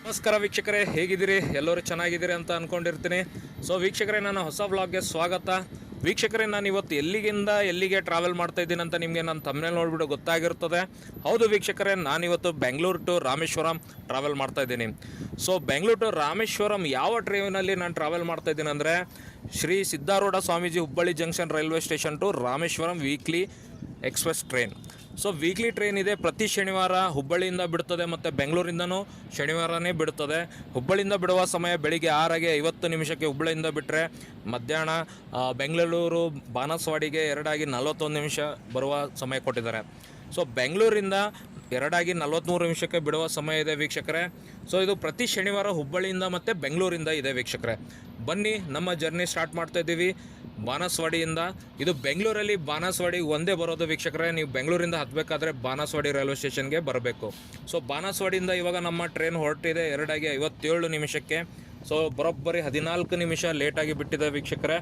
ನಮಸ್ಕಾರ ವೀಕ್ಷಕರೇ, ಹೇಗಿದ್ದೀರಿ? ಎಲ್ಲರೂ ಚೆನ್ನಾಗಿದ್ದೀರಿ ಅಂತ ಅಂದ್ಕೊಂಡಿರ್ತೀನಿ. ಸೊ ವೀಕ್ಷಕರೇ, ನನ್ನ ಹೊಸ ವ್ಲಾಗ್ಗೆ ಸ್ವಾಗತ. ವೀಕ್ಷಕರೇ, ನಾನು ಇವತ್ತು ಎಲ್ಲಿಗಿಂದ ಎಲ್ಲಿಗೆ ಟ್ರಾವೆಲ್ ಮಾಡ್ತಾ ಇದ್ದೀನಿ ಅಂತ ನಿಮಗೆ ನಾನು ತಮ್ಮನೇಲಿ ನೋಡಿಬಿಟ್ಟು ಗೊತ್ತಾಗಿರ್ತದೆ. ಹೌದು ವೀಕ್ಷಕರೇ, ನಾನಿವತ್ತು ಬೆಂಗಳೂರು ಟು ರಾಮೇಶ್ವರಂ ಟ್ರಾವೆಲ್ ಮಾಡ್ತಾ ಇದ್ದೀನಿ. ಸೊ ಬೆಂಗಳೂರು ಟು ರಾಮೇಶ್ವರಂ ಯಾವ ಟ್ರೈನಲ್ಲಿ ನಾನು ಟ್ರಾವೆಲ್ ಮಾಡ್ತಾ ಇದ್ದೀನಿ ಅಂದರೆ Shri Siddharoodha Swamiji Hubballi junction railway station to Rameswaram weekly express train. So weekly train ಇದೆ, ಪ್ರತಿ ಶನಿವಾರ ಹುಬ್ಬಳ್ಳಿಯಿಂದ ಬಿಡ್ತದೆ ಮತ್ತು ಬೆಂಗಳೂರಿಂದನೂ ಶನಿವಾರನೇ ಬಿಡ್ತದೆ. ಹುಬ್ಬಳ್ಳಿಯಿಂದ ಬಿಡುವ ಸಮಯ ಬೆಳಿಗ್ಗೆ 6:50 ಹುಬ್ಬಳ್ಳಿಯಿಂದ ಬಿಟ್ಟರೆ ಮಧ್ಯಾಹ್ನ ಬೆಂಗಳೂರು ಬಾನಸವಾಡಿಗೆ 2:41 ಬರುವ ಸಮಯ ಕೊಟ್ಟಿದ್ದಾರೆ. ಸೊ ಬೆಂಗಳೂರಿಂದ 2:43 ಬಿಡುವ ಸಮಯ ಇದೆ ವೀಕ್ಷಕರೇ. ಸೊ ಇದು ಪ್ರತಿ ಶನಿವಾರ ಹುಬ್ಬಳ್ಳಿಯಿಂದ ಮತ್ತು ಬೆಂಗಳೂರಿಂದ ಇದೆ ವೀಕ್ಷಕರೇ. ಬನ್ನಿ, ನಮ್ಮ ಜರ್ನಿ ಸ್ಟಾರ್ಟ್ ಮಾಡ್ತಾ ಇದ್ದೀವಿ ಬಾನಸವಾಡಿಯಿಂದ. ಇದು ಬೆಂಗಳೂರಲ್ಲಿ ಬಾನಸವಾಡಿ ಒಂದೇ ಬರೋದು ವೀಕ್ಷಕರೇ. ನೀವು ಬೆಂಗಳೂರಿಂದ ಹತ್ತಬೇಕಾದ್ರೆ ಬಾನಸವಾಡಿ ರೈಲ್ವೆ ಸ್ಟೇಷನ್ಗೆ ಬರಬೇಕು. ಸೊ ಬಾನಸವಾಡಿಯಿಂದ ಇವಾಗ ನಮ್ಮ ಟ್ರೈನ್ ಹೊರಟಿದೆ 2:57. ಸೊ ಬರೋಬ್ಬರಿ 14 ನಿಮಿಷ ಲೇಟಾಗಿ ಬಿಟ್ಟಿದೆ ವೀಕ್ಷಕರೇ.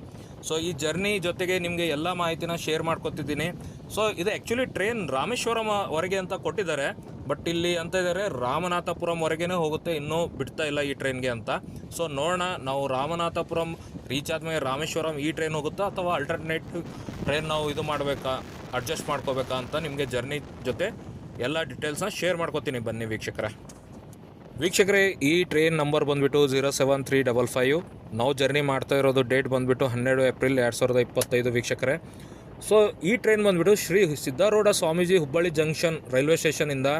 ಸೊ ಈ ಜರ್ನಿ ಜೊತೆಗೆ ನಿಮಗೆ ಎಲ್ಲ ಮಾಹಿತಿನ ಶೇರ್ ಮಾಡ್ಕೊತಿದ್ದೀನಿ. ಸೊ ಇದು ಆ್ಯಕ್ಚುಲಿ ಟ್ರೈನ್ ರಾಮೇಶ್ವರಂವರೆಗೆ ಅಂತ ಕೊಟ್ಟಿದ್ದಾರೆ, ಬಟ್ ಇಲ್ಲಿ ಅಂತ ಇದ್ದಾರೆ ರಾಮನಾಥಪುರಂವರೆಗೇ ಹೋಗುತ್ತೆ, ಇನ್ನೂ ಬಿಡ್ತಾ ಇಲ್ಲ ಈ ಟ್ರೈನ್ಗೆ ಅಂತ. ಸೊ ನೋಡೋಣ, ನಾವು ರಾಮನಾಥಪುರಂ ರೀಚ್ ಆದಮೇಲೆ ರಾಮೇಶ್ವರಂ ಈ ಟ್ರೈನ್ ಹೋಗುತ್ತಾ ಅಥವಾ ಅಲ್ಟರ್ನೇಟಿವ್ ಟ್ರೈನ್ ನಾವು ಇದು ಮಾಡಬೇಕಾ, ಅಡ್ಜಸ್ಟ್ ಮಾಡ್ಕೋಬೇಕಾ ಅಂತ ನಿಮಗೆ ಜರ್ನಿ ಜೊತೆ ಎಲ್ಲ ಡೀಟೇಲ್ಸ್ನ ಶೇರ್ ಮಾಡ್ಕೊತೀನಿ. ಬನ್ನಿ ವೀಕ್ಷಕರೇ, ಈ ಟ್ರೈನ್ ನಂಬರ್ ಬಂದುಬಿಟ್ಟು 07355. ನಾವು ಜರ್ನಿ ಮಾಡ್ತಾ ಇರೋದು ಡೇಟ್ ಬಂದುಬಿಟ್ಟು 12 ಏಪ್ರಿಲ್ 2025 ವೀಕ್ಷಕರೇ. ಸೊ ಈ ಟ್ರೈನ್ ಬಂದುಬಿಟ್ಟು ಶ್ರೀ ಸಿದ್ಧಾರೂಢ ಸ್ವಾಮೀಜಿ ಹುಬ್ಬಳ್ಳಿ ಜಂಕ್ಷನ್ ರೈಲ್ವೆ ಸ್ಟೇಷನಿಂದ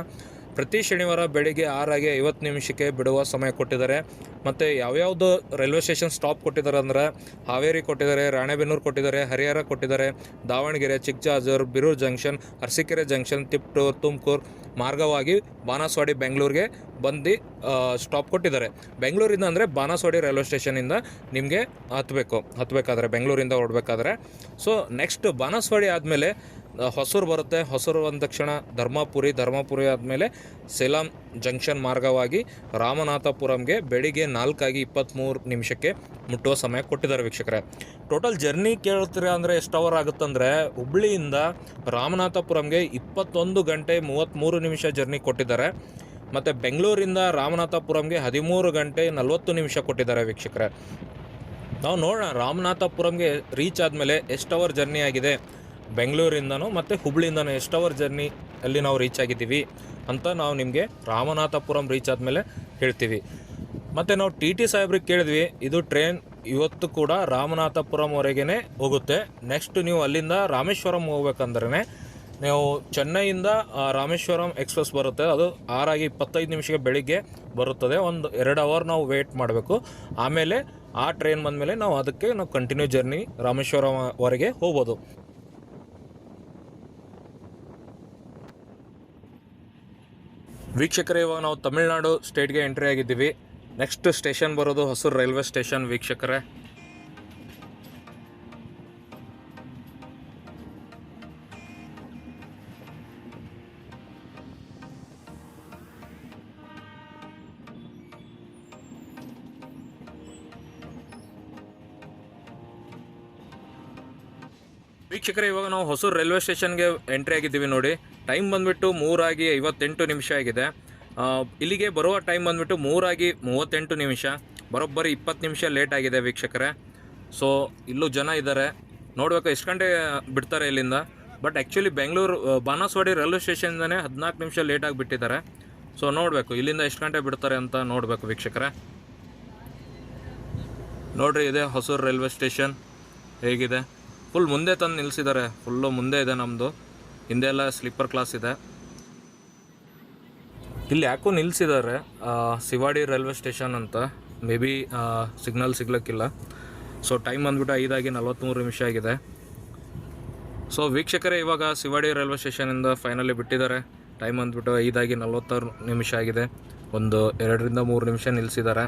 ಪ್ರತಿ ಶನಿವಾರ ಬೆಳಿಗ್ಗೆ 6:50 ಬಿಡುವ ಸಮಯ ಕೊಟ್ಟಿದ್ದಾರೆ. ಮತ್ತು ಯಾವ್ಯಾವುದು ರೈಲ್ವೆ ಸ್ಟೇಷನ್ ಸ್ಟಾಪ್ ಕೊಟ್ಟಿದ್ದಾರೆ ಅಂದರೆ ಹಾವೇರಿ ಕೊಟ್ಟಿದ್ದಾರೆ, ರಾಣೆಬೆನ್ನೂರು ಕೊಟ್ಟಿದ್ದಾರೆ, ಹರಿಹರ ಕೊಟ್ಟಿದ್ದಾರೆ, ದಾವಣಗೆರೆ, ಚಿಕ್ಕಜಾಜೂರು, ಬಿರೂರು ಜಂಕ್ಷನ್, ಅರಸೀಕೆರೆ ಜಂಕ್ಷನ್, ತಿಪ್ಟೂರು, ತುಮಕೂರು ಮಾರ್ಗವಾಗಿ ಬಾನಸವಾಡಿ ಬೆಂಗಳೂರಿಗೆ ಬಂದು ಸ್ಟಾಪ್ ಕೊಟ್ಟಿದ್ದಾರೆ. ಬೆಂಗಳೂರಿಂದ ಅಂದರೆ ಬಾನಸವಾಡಿ ರೈಲ್ವೆ ಸ್ಟೇಷನಿಂದ ನಿಮಗೆ ಹತ್ತಬೇಕಾದ್ರೆ ಬೆಂಗಳೂರಿಂದ ಹೊರಡಬೇಕಾದ್ರೆ. ಸೊ ನೆಕ್ಸ್ಟ್ ಬಾನಸವಾಡಿ ಆದಮೇಲೆ ಹೊಸೂರು ಬರುತ್ತೆ. ಹೊಸೂರು ಬಂದ ತಕ್ಷಣ ಧರ್ಮಪುರಿ ಆದಮೇಲೆ ಸೇಲಂ ಜಂಕ್ಷನ್ ಮಾರ್ಗವಾಗಿ ರಾಮನಾಥಪುರಂಗೆ ಬೆಳಿಗ್ಗೆ 4:23 ಮುಟ್ಟುವ ಸಮಯ ಕೊಟ್ಟಿದ್ದಾರೆ ವೀಕ್ಷಕರೇ. ಟೋಟಲ್ ಜರ್ನಿ ಕೇಳ್ತೀರಾ ಅಂದರೆ ಎಷ್ಟು ಅವರ್ ಆಗುತ್ತಂದರೆ ಹುಬ್ಬಳ್ಳಿಯಿಂದ ರಾಮನಾಥಪುರಂಗೆ 21 ಗಂಟೆ 33 ಜರ್ನಿ ಕೊಟ್ಟಿದ್ದಾರೆ. ಮತ್ತು ಬೆಂಗಳೂರಿಂದ ರಾಮನಾಥಪುರಂಗೆ 13 ಗಂಟೆ 40 ಕೊಟ್ಟಿದ್ದಾರೆ ವೀಕ್ಷಕರೇ. ನಾವು ನೋಡೋಣ ರಾಮನಾಥಪುರಂಗೆ ರೀಚ್ ಆದಮೇಲೆ ಎಷ್ಟು ಅವರ್ ಜರ್ನಿ ಆಗಿದೆ, ಬೆಂಗಳೂರಿಂದನೂ ಮತ್ತು ಹುಬ್ಬಳ್ಳಿಯಿಂದನೂ ಎಷ್ಟು ಅವರ್ ಜರ್ನಿ ಅಲ್ಲಿ ನಾವು ರೀಚ್ ಆಗಿದ್ದೀವಿ ಅಂತ ನಾವು ನಿಮಗೆ ರಾಮನಾಥಪುರಂ ರೀಚ್ ಆದಮೇಲೆ ಹೇಳ್ತೀವಿ. ಮತ್ತು ನಾವು ಟಿ ಸಾಹೇಬ್ರಿಗೆ ಕೇಳಿದ್ವಿ, ಇದು ಟ್ರೈನ್ ಇವತ್ತು ಕೂಡ ರಾಮನಾಥಪುರಂವರೆಗೇ ಹೋಗುತ್ತೆ. ನೆಕ್ಸ್ಟ್ ನೀವು ಅಲ್ಲಿಂದ ರಾಮೇಶ್ವರಂ ಹೋಗ್ಬೇಕಂದ್ರೆ ನೀವು ಚೆನ್ನೈಯಿಂದ ರಾಮೇಶ್ವರಂ ಎಕ್ಸ್ಪ್ರೆಸ್ ಬರುತ್ತೆ. ಅದು 6:25 ಬೆಳಿಗ್ಗೆ ಬರುತ್ತದೆ. ಒಂದು 2 ಅವರ್ ನಾವು ವೇಟ್ ಮಾಡಬೇಕು. ಆಮೇಲೆ ಆ ಟ್ರೈನ್ ಬಂದಮೇಲೆ ನಾವು ಕಂಟಿನ್ಯೂ ಜರ್ನಿ ರಾಮೇಶ್ವರಂವರೆಗೆ ಹೋಗ್ಬೋದು. ವೀಕ್ಷಕರೇ, ಇವಾಗ ನಾವು ತಮಿಳ್ನಾಡು ಸ್ಟೇಟ್ಗೆ ಎಂಟ್ರಿ ಆಗಿದ್ದೀವಿ. ನೆಕ್ಸ್ಟ್ ಸ್ಟೇಷನ್ ಬರೋದು ಹೊಸೂರು ರೈಲ್ವೆ ಸ್ಟೇಷನ್ ವೀಕ್ಷಕರೇ. ಇವಾಗ ನಾವು ಹೊಸೂರು ರೈಲ್ವೆ ಸ್ಟೇಷನ್ಗೆ ಎಂಟ್ರಿ ಆಗಿದ್ದೀವಿ ನೋಡಿ. ಟೈಮ್ ಬಂದುಬಿಟ್ಟು 3:58 ಆಗಿದೆ. ಇಲ್ಲಿಗೆ ಬರುವ ಟೈಮ್ ಬಂದುಬಿಟ್ಟು 3:38, ಬರೋಬ್ಬರಿ 20 ನಿಮಿಷ ಲೇಟ್ ಆಗಿದೆ ವೀಕ್ಷಕರೇ. ಸೊ ಇಲ್ಲೂ ಜನ ಇದ್ದಾರೆ, ನೋಡಬೇಕು ಎಷ್ಟು ಗಂಟೆ ಬಿಡ್ತಾರೆ ಇಲ್ಲಿಂದ. But actually Bengaluru Banaswadi railway ಸ್ಟೇಷನ್ದೇ 14 ನಿಮಿಷ ಲೇಟಾಗಿ ಬಿಟ್ಟಿದ್ದಾರೆ. ಸೊ ನೋಡಬೇಕು ಇಲ್ಲಿಂದ ಎಷ್ಟು ಗಂಟೆ ಬಿಡ್ತಾರೆ ಅಂತ ನೋಡಬೇಕು ವೀಕ್ಷಕರೇ. ನೋಡಿರಿ, ಇದೆ ಹೊಸೂರು ರೈಲ್ವೆ ಸ್ಟೇಷನ್ ಹೇಗಿದೆ. ಫುಲ್ ಮುಂದೆ ತಂದು ನಿಲ್ಲಿಸಿದ್ದಾರೆ, ಫುಲ್ಲು ಮುಂದೆ ಇದೆ ನಮ್ಮದು. ಹಿಂದೆ ಎಲ್ಲ ಸ್ಲೀಪರ್ ಕ್ಲಾಸ್ ಇದೆ. ಇಲ್ಲಿ ಯಾಕೋ ನಿಲ್ಲಿಸಿದ್ದಾರೆ ಶಿವಾಡಿ ರೈಲ್ವೆ ಸ್ಟೇಷನ್ ಅಂತ. ಮೇ ಬಿ ಸಿಗ್ನಲ್ ಸಿಗ್ಲಿಕ್ಕಿಲ್ಲ. ಸೊ ಟೈಮ್ ಬಂದುಬಿಟ್ಟು 5:43 ಆಗಿದೆ. ಸೊ ವೀಕ್ಷಕರೇ, ಇವಾಗ ಶಿವಾಡಿ ರೈಲ್ವೆ ಸ್ಟೇಷನಿಂದ ಫೈನಲಿ ಬಿಟ್ಟಿದ್ದಾರೆ. ಟೈಮ್ ಬಂದುಬಿಟ್ಟು 5:46 ಆಗಿದೆ. ಒಂದು 2-3 ನಿಮಿಷ ನಿಲ್ಲಿಸಿದ್ದಾರೆ.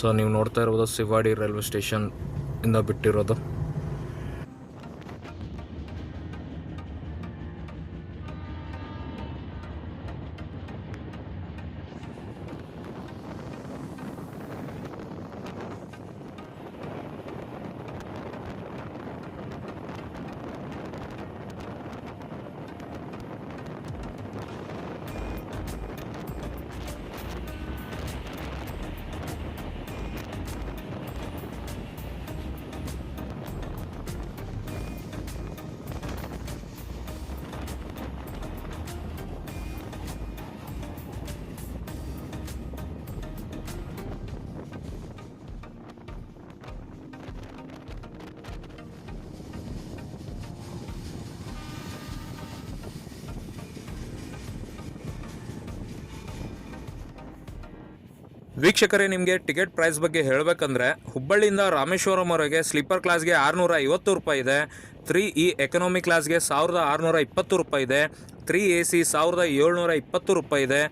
ಸೊ ನೀವು ನೋಡ್ತಾ ಇರ್ಬೋದು ಶಿವಾಡಿ ರೈಲ್ವೆ ಸ್ಟೇಷನ್ ಇಂದ ಬಿಟ್ಟಿರೋದು. ವೀಕ್ಷಕರೇ, ನಿಮಗೆ ಟಿಕೆಟ್ ಪ್ರೈಸ್ ಬಗ್ಗೆ ಹೇಳಬೇಕಂದ್ರೆ ಹುಬ್ಬಳ್ಳಿಯಿಂದ ರಾಮೇಶ್ವರಂವರೆಗೆ ಸ್ಲೀಪರ್ ಕ್ಲಾಸ್ಗೆ 650 ರೂಪಾಯಿ ಇದೆ. 3E ಎಕನಾಮಿ ಕ್ಲಾಸ್ಗೆ 1620 ರೂಪಾಯಿ ಇದೆ. 3AC 1720 ರೂಪಾಯಿ ಇದೆ.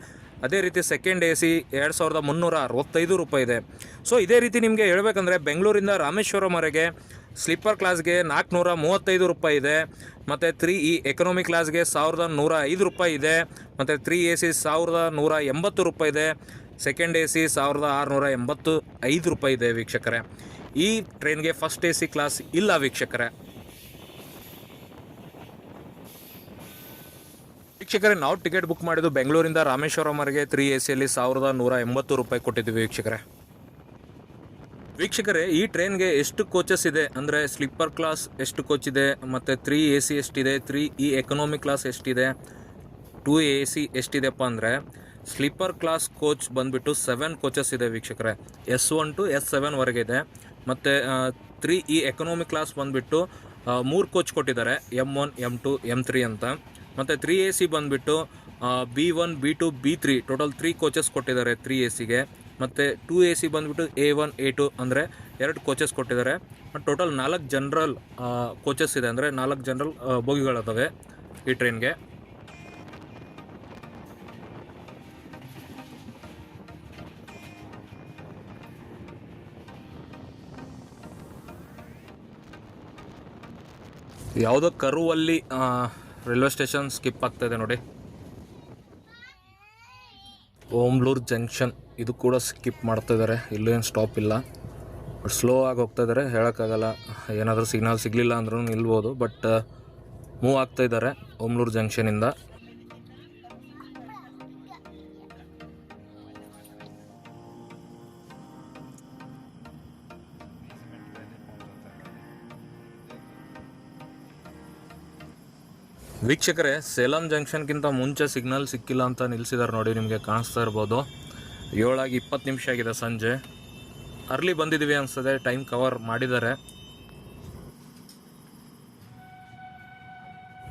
ಅದೇ ರೀತಿ ಸೆಕೆಂಡ್ AC 2365 ರೂಪಾಯಿ ಇದೆ. ಸೊ ಇದೇ ರೀತಿ ನಿಮಗೆ ಹೇಳಬೇಕಂದ್ರೆ ಬೆಂಗಳೂರಿಂದ ರಾಮೇಶ್ವರಂವರೆಗೆ ಸ್ಲೀಪರ್ ಕ್ಲಾಸ್ಗೆ 435 ರೂಪಾಯಿ ಇದೆ. ಮತ್ತು 3E ಎಕನಾಮಿ ಕ್ಲಾಸ್ಗೆ 1105 ರೂಪಾಯಿ ಇದೆ. ಮತ್ತು 3AC 1180 ರೂಪಾಯಿ ಇದೆ. ಸೆಕೆಂಡ್ AC 1685 ರೂಪಾಯಿ ಇದೆ ವೀಕ್ಷಕರೇ. ಈ ಟ್ರೈನ್ಗೆ ಫಸ್ಟ್ AC ಕ್ಲಾಸ್ ಇಲ್ಲ ವೀಕ್ಷಕರೇ. ನಾವು ಟಿಕೆಟ್ ಬುಕ್ ಮಾಡಿದ್ದು ಬೆಂಗಳೂರಿಂದ ರಾಮೇಶ್ವರಂವರೆಗೆ 3ACಯಲ್ಲಿ 1180 ರೂಪಾಯಿ ಕೊಟ್ಟಿದ್ದೀವಿ ವೀಕ್ಷಕರೇ. ಈ ಟ್ರೈನ್ಗೆ ಎಷ್ಟು ಕೋಚಸ್ ಇದೆ ಅಂದರೆ ಸ್ಲೀಪರ್ ಕ್ಲಾಸ್ ಎಷ್ಟು ಕೋಚ್ ಇದೆ, ಮತ್ತು 3AC ಎಷ್ಟಿದೆ, 3E ಎಕನಾಮಿ ಕ್ಲಾಸ್ ಎಷ್ಟಿದೆ, 2AC ಎಷ್ಟಿದೆಪ್ಪ ಅಂದರೆ ಸ್ಲೀಪರ್ ಕ್ಲಾಸ್ ಕೋಚ್ ಬಂದುಬಿಟ್ಟು 7 ಕೋಚಸ್ ಇದೆ ವೀಕ್ಷಕರೇ. S1 to S7 ವರೆಗೆ ಇದೆ. ಮತ್ತು 3E ಎಕನಾಮಿ ಕ್ಲಾಸ್ ಬಂದುಬಿಟ್ಟು 3 ಕೋಚ್ ಕೊಟ್ಟಿದ್ದಾರೆ, M1, M2, M3 ಅಂತ. ಮತ್ತು 3AC ಬಂದುಬಿಟ್ಟು B1, B2, B3 total 3 coaches ಕೊಟ್ಟಿದ್ದಾರೆ 3ACಗೆ. ಮತ್ತು 2AC ಬಂದುಬಿಟ್ಟು A1, A2 ಅಂದರೆ 2 ಕೋಚಸ್ ಕೊಟ್ಟಿದ್ದಾರೆ. ಟೋಟಲ್ 4 ಜನರಲ್ ಕೋಚಸ್ ಇದೆ, ಅಂದರೆ 4 ಜನರಲ್ ಬೋಗಿಗಳಿದ್ದಾವೆ ಈ ಟ್ರೈನ್ಗೆ. ಯಾವುದೋ ಕರುವಲ್ಲಿ ರೈಲ್ವೆ ಸ್ಟೇಷನ್ ಸ್ಕಿಪ್ ಆಗ್ತಾಯಿದೆ ನೋಡಿ. ಓಮ್ಲೂರು ಜಂಕ್ಷನ್ ಇದು ಕೂಡ ಸ್ಕಿಪ್ ಮಾಡ್ತಾಯಿದ್ದಾರೆ. ಇಲ್ಲೇನು ಸ್ಟಾಪ್ ಇಲ್ಲ, ಬಟ್ ಸ್ಲೋ ಆಗಿ ಹೋಗ್ತಾಯಿದ್ದಾರೆ. ಹೇಳೋಕ್ಕಾಗಲ್ಲ, ಏನಾದರೂ ಸಿಗ್ನಲ್ ಸಿಗಲಿಲ್ಲ ಅಂದ್ರೂ ನಿಲ್ಬೋದು. But move ಆಗ್ತಾಯಿದ್ದಾರೆ ಓಮ್ಲೂರು ಜಂಕ್ಷನಿಂದ. ವೀಕ್ಷಕರೇ, ಸೇಲಂ ಜಂಕ್ಷನ್ಗಿಂತ ಮುಂಚೆ ಸಿಗ್ನಲ್ ಸಿಕ್ಕಿಲ್ಲ ಅಂತ ನಿಲ್ಲಿಸಿದ್ದಾರೆ ನೋಡಿ, ನಿಮಗೆ ಕಾಣಿಸ್ತಾ ಇರ್ಬೋದು. 7:20 ಆಗಿದೆ ಸಂಜೆ. ಅರ್ಲಿ ಬಂದಿದ್ದೀವಿ ಅನಿಸ್ತದೆ, ಟೈಮ್ ಕವರ್ ಮಾಡಿದ್ದಾರೆ.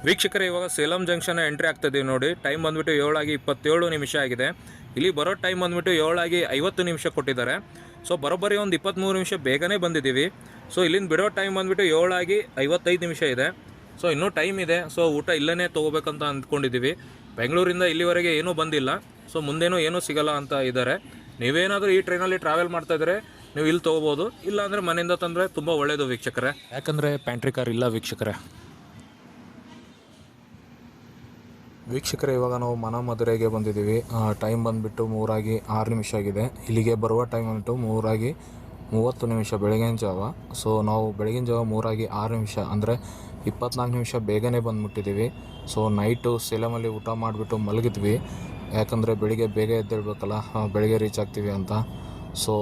ವೀಕ್ಷಕರೇ, ಇವಾಗ ಸೇಲಂ ಜಂಕ್ಷನ್ ಎಂಟ್ರಿ ಆಗ್ತಾಯಿದ್ದೀವಿ ನೋಡಿ. ಟೈಮ್ ಬಂದುಬಿಟ್ಟು 7:27 ಆಗಿದೆ. ಇಲ್ಲಿ ಬರೋ ಟೈಮ್ ಬಂದುಬಿಟ್ಟು 7:50 ಕೊಟ್ಟಿದ್ದಾರೆ. ಸೊ ಬರೋಬ್ಬರಿ ಒಂದು 23 ನಿಮಿಷ ಬೇಗನೆ ಬಂದಿದ್ದೀವಿ. ಸೊ ಇಲ್ಲಿಂದ ಬಿಡೋ ಟೈಮ್ ಬಂದುಬಿಟ್ಟು 7:55 ಇದೆ. ಸೊ ಇನ್ನೂ ಟೈಮ್ ಇದೆ. ಸೊ ಊಟ ಇಲ್ಲೇ ತೊಗೋಬೇಕಂತ ಅಂದ್ಕೊಂಡಿದ್ದೀವಿ. ಬೆಂಗಳೂರಿಂದ ಇಲ್ಲಿವರೆಗೆ ಏನೂ ಬಂದಿಲ್ಲ. ಸೊ ಮುಂದೇನೂ ಏನೂ ಸಿಗಲ್ಲ ಅಂತ ಇದ್ದಾರೆ. ನೀವೇನಾದರೂ ಈ ಟ್ರೈನಲ್ಲಿ ಟ್ರಾವೆಲ್ ಮಾಡ್ತಾಯಿದ್ರೆ ನೀವು ಇಲ್ಲಿ ತೊಗೋಬೋದು, ಇಲ್ಲ ಅಂದರೆ ಮನೆಯಿಂದ ತಂದರೆ ತುಂಬ ಒಳ್ಳೆಯದು ವೀಕ್ಷಕರೇ. ಯಾಕಂದರೆ ಪ್ಯಾಂಟ್ರಿ ಕಾರ್ ಇಲ್ಲ ವೀಕ್ಷಕರೇ. ಇವಾಗ ನಾವು ಮನಮದುರೆಗೆ ಬಂದಿದ್ದೀವಿ. ಟೈಮ್ ಬಂದುಬಿಟ್ಟು 3:06 ಆಗಿದೆ. ಇಲ್ಲಿಗೆ ಬರುವ ಟೈಮ್ ಬಂದುಬಿಟ್ಟು 3:30 ಬೆಳಗಿನ ಜಾವ. ಸೊ ನಾವು ಬೆಳಗಿನ ಜಾವ 3:06 ಅಂದರೆ 24 ನಿಮಿಷ ಬೇಗನೆ ಬಂದುಬಿಟ್ಟಿದ್ದೀವಿ. ಸೊ ನೈಟು ಸೇಲಮಲ್ಲಿ ಊಟ ಮಾಡಿಬಿಟ್ಟು ಮಲಗಿದ್ವಿ, ಯಾಕಂದರೆ ಬೆಳಿಗ್ಗೆ ಬೇಗ ಎದ್ದೇಳಬೇಕಲ್ಲ, ಬೆಳಿಗ್ಗೆ ರೀಚ್ ಆಗ್ತೀವಿ ಅಂತ. ಸೊ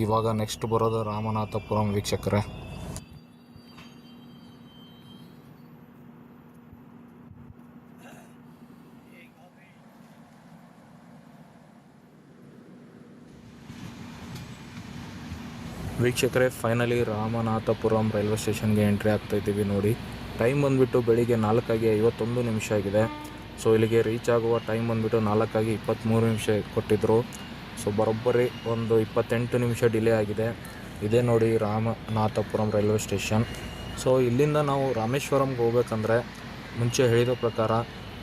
ಇವಾಗ ನೆಕ್ಸ್ಟ್ ಬರೋದು ರಾಮನಾಥಪುರಂ ವೀಕ್ಷಕರೇ. ಫೈನಲಿ ರಾಮನಾಥಪುರಂ ರೈಲ್ವೆ ಸ್ಟೇಷನ್ಗೆ ಎಂಟ್ರಿ ಆಗ್ತಾಯಿದ್ದೀವಿ ನೋಡಿ. ಟೈಮ್ ಬಂದುಬಿಟ್ಟು ಬೆಳಿಗ್ಗೆ 4:51 ಆಗಿದೆ. ಸೊ ಇಲ್ಲಿಗೆ ರೀಚ್ ಆಗುವ ಟೈಮ್ ಬಂದುಬಿಟ್ಟು 4:23 ಕೊಟ್ಟಿದ್ದರು. ಸೊ ಬರೋಬ್ಬರಿ ಒಂದು 28 ನಿಮಿಷ ಡಿಲೇ ಆಗಿದೆ. ಇದೇ ನೋಡಿ ರಾಮನಾಥಪುರಂ ರೈಲ್ವೆ ಸ್ಟೇಷನ್. ಸೊ ಇಲ್ಲಿಂದ ನಾವು ರಾಮೇಶ್ವರಂಗೆ ಹೋಗ್ಬೇಕಂದ್ರೆ ಮುಂಚೆ ಹೇಳಿದ ಪ್ರಕಾರ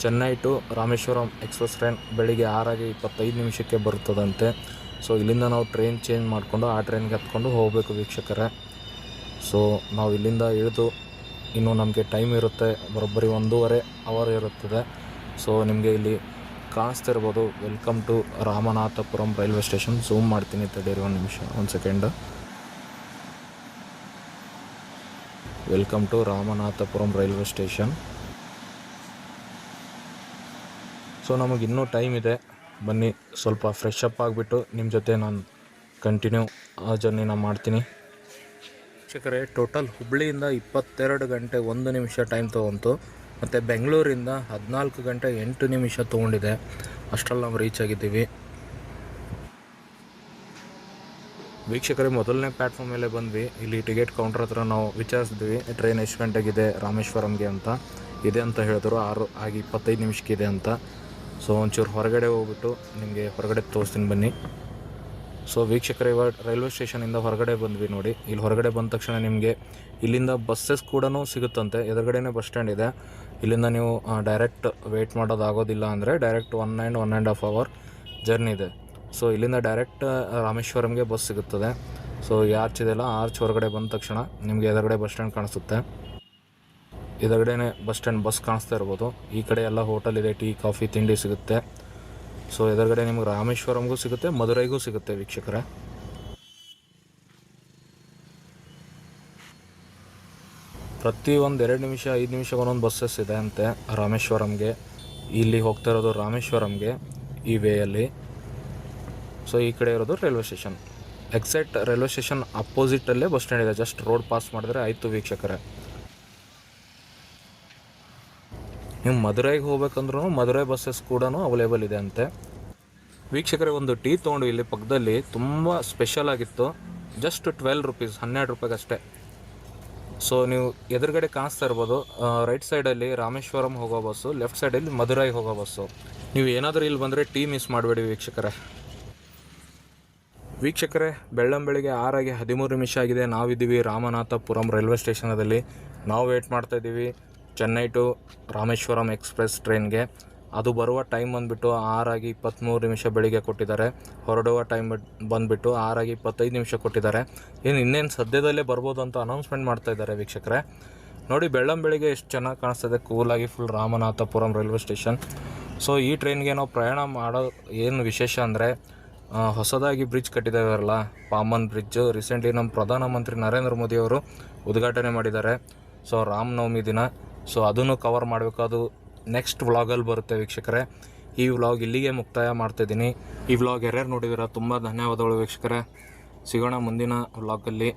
Chennai to Rameswaram express train ಬೆಳಿಗ್ಗೆ 6:25 ಬರ್ತದಂತೆ. ಸೊ ಇಲ್ಲಿಂದ ನಾವು ಟ್ರೈನ್ ಚೇಂಜ್ ಮಾಡಿಕೊಂಡು ಆ ಟ್ರೈನ್ಗೆ ಹತ್ಕೊಂಡು ಹೋಗಬೇಕು ವೀಕ್ಷಕರೇ. ಸೊ ನಾವು ಇಲ್ಲಿಂದ ಇಳಿದು ಇನ್ನೂ ನಮಗೆ ಟೈಮ್ ಇರುತ್ತೆ, ಬರೋಬ್ಬರಿ 1.5 ಅವರ್ ಇರುತ್ತದೆ. ಸೊ ನಿಮಗೆ ಇಲ್ಲಿ ಕಾಣಿಸ್ತಿರ್ಬೋದು, welcome to Ramanathapuram railway station. Zoom ಮಾಡ್ತೀನಿ, ತಡೀರಿ ಒಂದು second. Welcome to Ramanathapuram railway station. So ನಮಗಿನ್ನೂ ಟೈಮ್ ಇದೆ, ಬನ್ನಿ ಸ್ವಲ್ಪ ಫ್ರೆಶ್ ಅಪ್ ಆಗಿಬಿಟ್ಟು ನಿಮ್ಮ ಜೊತೆ ನಾನು ಕಂಟಿನ್ಯೂ ಆ ಜರ್ನಿನ ಮಾಡ್ತೀನಿ. ವೀಕ್ಷಕರೇ, ಟೋಟಲ್ ಹುಬ್ಬಳ್ಳಿಯಿಂದ 22 ಗಂಟೆ 1 ನಿಮಿಷ ಟೈಮ್ ತೊಗೊಂತು, ಮತ್ತು ಬೆಂಗಳೂರಿಂದ 14 ಗಂಟೆ 8 ನಿಮಿಷ ತೊಗೊಂಡಿದೆ. ಅಷ್ಟರಲ್ಲಿ ನಾವು ರೀಚ್ ಆಗಿದ್ದೀವಿ. ವೀಕ್ಷಕರೇ, ಮೊದಲನೇ ಪ್ಲ್ಯಾಟ್ಫಾರ್ಮ್ ಮೇಲೆ ಬಂದ್ವಿ. ಇಲ್ಲಿ ಟಿಕೆಟ್ ಕೌಂಟ್ರ್ ಹತ್ರ ನಾವು ವಿಚಾರಿಸಿದ್ವಿ ಟ್ರೈನ್ ಎಷ್ಟು ಗಂಟೆಗಿದೆ ರಾಮೇಶ್ವರಂಗೆ ಅಂತ. ಇದೆ ಅಂತ ಹೇಳಿದ್ರು, 6:25 ಇದೆ ಅಂತ. ಸೊ ಒಂಚೂರು ಹೊರಗಡೆ ಹೋಗ್ಬಿಟ್ಟು ನಿಮಗೆ ಹೊರಗಡೆ ತೋರಿಸ್ತೀನಿ ಬನ್ನಿ. ಸೊ ವೀಕ್ಷಕರೇ, ಇವಾಗ ರೈಲ್ವೆ ಸ್ಟೇಷನಿಂದ ಹೊರಗಡೆ ಬಂದ್ವಿ ನೋಡಿ. ಇಲ್ಲಿ ಹೊರಗಡೆ ಬಂದ ತಕ್ಷಣ ನಿಮಗೆ ಇಲ್ಲಿಂದ ಬಸ್ಸಸ್ ಕೂಡ ಸಿಗುತ್ತಂತೆ. ಎದುರುಗಡೆನೇ ಬಸ್ ಸ್ಟ್ಯಾಂಡ್ ಇದೆ. ಇಲ್ಲಿಂದ ನೀವು ಡೈರೆಕ್ಟ್ ವೆಯ್ಟ್ ಮಾಡೋದಾಗೋದಿಲ್ಲ ಅಂದರೆ ಡೈರೆಕ್ಟ್ 1.5 ಅವರ್ ಜರ್ನಿ ಇದೆ. ಸೊ ಇಲ್ಲಿಂದ ಡೈರೆಕ್ಟ್ ರಾಮೇಶ್ವರಂಗೆ ಬಸ್ ಸಿಗುತ್ತದೆ. ಸೊ ಈ ಆರ್ಚ್ ಇದೆಯಲ್ಲ, ಆರ್ಚ್ ಹೊರಗಡೆ ಬಂದ ತಕ್ಷಣ ನಿಮಗೆ ಎದುರುಗಡೆ ಬಸ್ ಸ್ಟ್ಯಾಂಡ್ ಕಾಣಿಸುತ್ತೆ. ಎದುರುಗಡೆನೇ ಬಸ್ ಸ್ಟ್ಯಾಂಡ್ ಬಸ್ ಕಾಣಿಸ್ತಾ ಇರ್ಬೋದು. ಈ ಕಡೆ ಎಲ್ಲ ಹೋಟೆಲ್ ಇದೆ, ಟೀ ಕಾಫಿ ತಿಂಡಿ ಸಿಗುತ್ತೆ. ಸೊ ಎದುರುಗಡೆ ನಿಮ್ಗೆ ರಾಮೇಶ್ವರಂಗೂ ಸಿಗುತ್ತೆ, ಮಧುರೈಗೂ ಸಿಗುತ್ತೆ ವೀಕ್ಷಕರೇ. ಪ್ರತಿ 1-2 ನಿಮಿಷ 5 ನಿಮಿಷಕ್ಕೆ ಒಂದೊಂದು ಬಸ್ಸಸ್ ಇದೆ ಅಂತೆ ರಾಮೇಶ್ವರಂಗೆ. ಇಲ್ಲಿ ಹೋಗ್ತಾ ಇರೋದು ರಾಮೇಶ್ವರಂಗೆ ಈ ವೇಯಲ್ಲಿ. ಸೊ ಈ ಕಡೆ ಇರೋದು railway station. Exact railway station ಅಪೋಸಿಟಲ್ಲೇ ಬಸ್ ಸ್ಟ್ಯಾಂಡ್ ಇದೆ. ಜಸ್ಟ್ ರೋಡ್ ಪಾಸ್ ಮಾಡಿದ್ರೆ ಆಯಿತು ವೀಕ್ಷಕರೇ. ನೀವು ಮಧುರೈಗೆ ಹೋಗ್ಬೇಕಂದ್ರೂ ಮಧುರೈ ಬಸ್ಸಸ್ ಕೂಡ ಅವೈಲೇಬಲ್ ಇದೆ ಅಂತೆ ವೀಕ್ಷಕರೇ. ಒಂದು ಟೀ ತೊಗೊಂಡು ಇಲ್ಲಿ ಪಕ್ಕದಲ್ಲಿ ತುಂಬ ಸ್ಪೆಷಲ್ ಆಗಿತ್ತು. ಜಸ್ಟ್ 12 ರೂಪೀಸ್, 12 ರೂಪಾಯಿಗೆ ಅಷ್ಟೇ. ಸೊ ನೀವು ಎದುರುಗಡೆ ಕಾಣಿಸ್ತಾ ಇರ್ಬೋದು, ರೈಟ್ ಸೈಡಲ್ಲಿ ರಾಮೇಶ್ವರಂ ಹೋಗೋ ಬಸ್ಸು, ಲೆಫ್ಟ್ ಸೈಡಲ್ಲಿ ಮಧುರೈ ಹೋಗೋ ಬಸ್ಸು. ನೀವು ಏನಾದರೂ ಇಲ್ಲಿ ಬಂದರೆ ಟೀ ಮಿಸ್ ಮಾಡಬೇಡಿ ವೀಕ್ಷಕರೇ. ಬೆಳ್ಳಂಬೆಳಿಗ್ಗೆ 6:13 ನಿಮಿಷ ಆಗಿದೆ. ನಾವಿದ್ದೀವಿ ರಾಮನಾಥಪುರಂ ರೈಲ್ವೆ ಸ್ಟೇಷನದಲ್ಲಿ. ನಾವು ವೇಟ್ ಮಾಡ್ತಾಯಿದ್ದೀವಿ ಚೆನ್ನೈ ಟು ರಾಮೇಶ್ವರಂ ಎಕ್ಸ್ಪ್ರೆಸ್ ಟ್ರೈನ್ಗೆ. ಅದು ಬರುವ ಟೈಮ್ ಬಂದುಬಿಟ್ಟು 6:23 ನಿಮಿಷ ಬೆಳಿಗ್ಗೆ ಕೊಟ್ಟಿದ್ದಾರೆ. ಹೊರಡುವ ಟೈಮ್ ಬಂದುಬಿಟ್ಟು 6:25 ನಿಮಿಷ ಕೊಟ್ಟಿದ್ದಾರೆ. ಇನ್ನೇನು ಸದ್ಯದಲ್ಲೇ ಬರ್ಬೋದು ಅಂತ ಅನೌನ್ಸ್ಮೆಂಟ್ ಮಾಡ್ತಾಯಿದ್ದಾರೆ ವೀಕ್ಷಕರೇ. ನೋಡಿ ಬೆಳ್ಳಂಬೆಳಿಗ್ಗೆ ಎಷ್ಟು ಚೆನ್ನಾಗಿ ಕಾಣಿಸ್ತದೆ, ಕೂಲಾಗಿ full Ramanathapuram railway station. So ಈ ಟ್ರೈನ್ಗೆ ನಾವು ಪ್ರಯಾಣ ಮಾಡೋ ಏನು ವಿಶೇಷ ಅಂದರೆ, ಹೊಸದಾಗಿ ಬ್ರಿಡ್ಜ್ ಕಟ್ಟಿದ್ದಾರಲ್ಲ, ಪಾಮನ್ ಬ್ರಿಡ್ಜು, ರೀಸೆಂಟ್ಲಿ ನಮ್ಮ ಪ್ರಧಾನಮಂತ್ರಿ ನರೇಂದ್ರ ಮೋದಿ ಅವರು ಉದ್ಘಾಟನೆ ಮಾಡಿದ್ದಾರೆ. ಸೊ ರಾಮನವಮಿ ದಿನ. ಸೊ ಅದನ್ನು ಕವರ್ ಮಾಡಬೇಕು. ಅದು ನೆಕ್ಸ್ಟ್ ವ್ಲಾಗಲ್ಲಿ ಬರುತ್ತೆ ವೀಕ್ಷಕರೇ. ಈ ವ್ಲಾಗ್ ಇಲ್ಲಿಗೆ ಮುಕ್ತಾಯ ಮಾಡ್ತಾಯಿದ್ದೀನಿ. ಈ ವ್ಲಾಗ್ ಯಾರ್ಯಾರು ನೋಡಿದ್ದೀರಾ ತುಂಬ ಧನ್ಯವಾದಗಳು ವೀಕ್ಷಕರೇ. ಸಿಗೋಣ ಮುಂದಿನ ವ್ಲಾಗಲ್ಲಿ.